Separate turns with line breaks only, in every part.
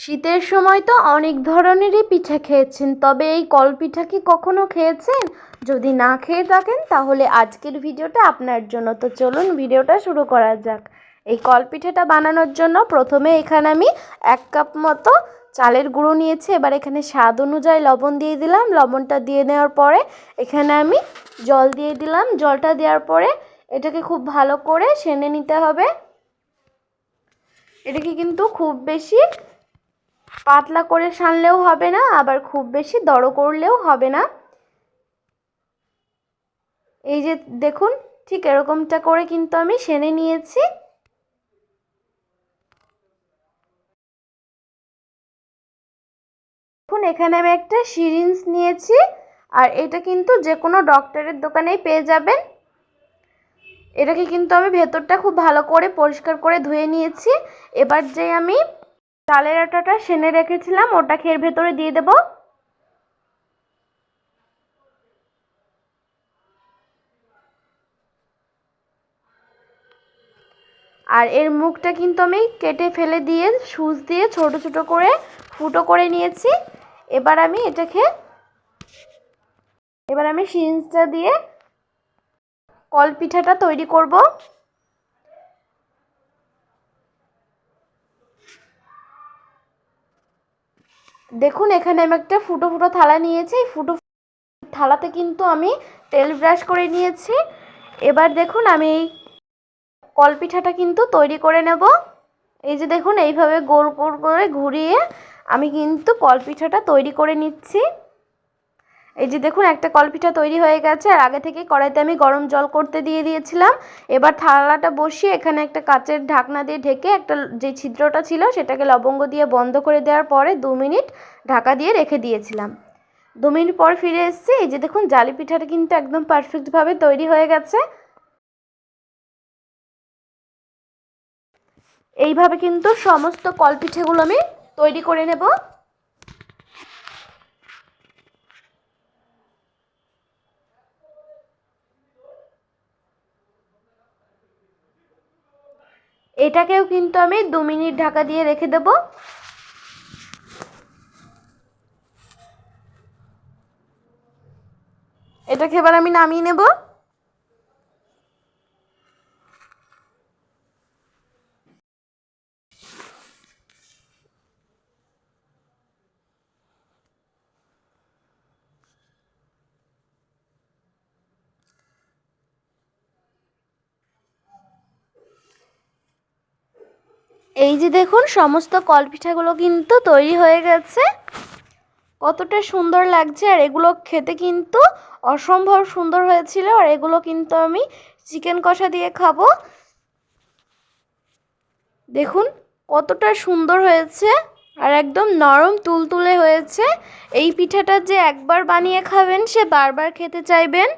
শীতের সময় তো অনেক ধরনেরই পিঠা খেয়েছেন, তবে এই কলপিঠা কি কখনো খেয়েছেন? যদি না খেয়ে থাকেন তাহলে আজকের ভিডিওটা আপনার জন্য। তো চলুন ভিডিওটা শুরু করা যাক। এই কলপিঠাটা বানানোর জন্য প্রথমে এখানে আমি 1 কাপ মতো চালের গুঁড়ো নিয়েছি। এবার এখানে স্বাদ অনুযায়ী লবণ দিয়ে দিলাম। লবণটা দিয়ে নেওয়ার পরে এখানে আমি জল দিয়ে দিলাম। জলটা দেওয়ার পরে এটাকে খুব ভালো করে সেনে নিতে হবে। এটাকে কিন্তু খুব বেশি পাতলা করে সানলেও হবে না, আবার খুব বেশি দড়ো করলেও হবে না। এই যে দেখুন, ঠিক এরকমটা করে কিন্তু আমি সেনে নিয়েছি। দেখুন এখানে আমি একটা সিরিঞ্জ নিয়েছি, আর এটা কিন্তু যে কোনো ডক্টরের দোকানেই পেয়ে যাবেন। এটাকে কিন্তু আমি ভেতরটা খুব ভালো করে পরিষ্কার করে ধুয়ে নিয়েছি। এবার যে আমি চালের আটাটা সেনে রেখেছিলাম ওটাকে এর ভেতরে দিয়ে দেব। আর এর মুখটা কিন্তু আমি কেটে ফেলে দিয়ে সুচ দিয়ে ছোট ছোট করে ফুটো করে নিয়েছি। এবার আমি সিরিঞ্জটা দিয়ে কলপিঠাটা তৈরি করব। দেখুন এখানে আমি একটা ফুটো ফুটো থালা নিয়েছি। এই ফুটো থালাতে কিন্তু আমি তেল ব্রাশ করে নিয়েছি। এবার দেখুন আমি এই কলপিঠাটা কিন্তু তৈরি করে নেব। এই যে দেখুন এইভাবে গোল গোল করে ঘুরিয়ে আমি কিন্তু কলপিঠাটা তৈরি করে নিচ্ছি। এই যে দেখুন একটা কলপিঠা তৈরি হয়ে গেছে, আর আগে থেকে কড়াইতে আমি গরম জল করতে দিয়ে দিয়েছিলাম। এবার থালাটা বসিয়ে এখানে একটা কাচের ঢাকনা দিয়ে ঢেকে একটা যে ছিদ্রটা ছিল সেটাকে লবঙ্গ দিয়ে বন্ধ করে দেওয়ার পরে 2 মিনিট ঢাকা দিয়ে রেখে দিয়েছিলাম। 2 মিনিট পর ফিরে এসেছি। এই যে দেখুন জালি পিঠাটা কিন্তু একদম পারফেক্টভাবে তৈরি হয়ে গেছে। এইভাবে কিন্তু সমস্ত কলপিঠাগুলো আমি তৈরি করে নেব। এটাকেও কিন্তু আমি 2 মিনিট ঢাকা দিয়ে রেখে দেব। এটাকে এবার আমি নামিয়ে নেব। এই যে দেখুন সমস্ত কলপিঠাগুলো কিন্তু তৈরি হয়ে গেছে। কতটা সুন্দর লাগছে, আর এগুলো খেতে কিন্তু অসম্ভব সুন্দর হয়েছিল। আর এগুলো কিন্তু আমি চিকেন কষা দিয়ে খাবো। দেখুন কতটা সুন্দর হয়েছে, আর একদম নরম তুলতুলে হয়েছে। এই পিঠাটা যে একবার বানিয়ে খাবেন সে বারবার খেতে চাইবেন।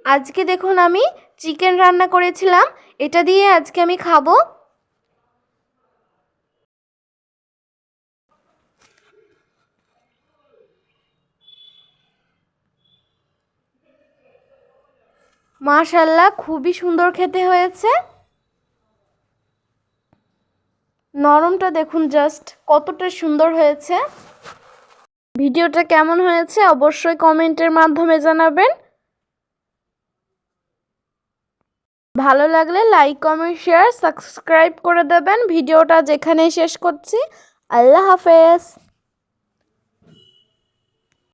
আজকে দেখুন আমি চিকেন রান্না করেছিলাম, এটা দিয়ে আজকে আমি খাবো। মাশাআল্লাহ খুবই সুন্দর খেতে হয়েছে। নরমটা দেখুন জাস্ট কতটা সুন্দর হয়েছে। ভিডিওটা কেমন হয়েছে অবশ্যই কমেন্টের মাধ্যমে জানাবেন। ভালো লাগলে লাইক কমেন্ট শেয়ার সাবস্ক্রাইব করে দেবেন। ভিডিওটা যেখানেই শেষ করছি। আল্লাহ হাফেজ।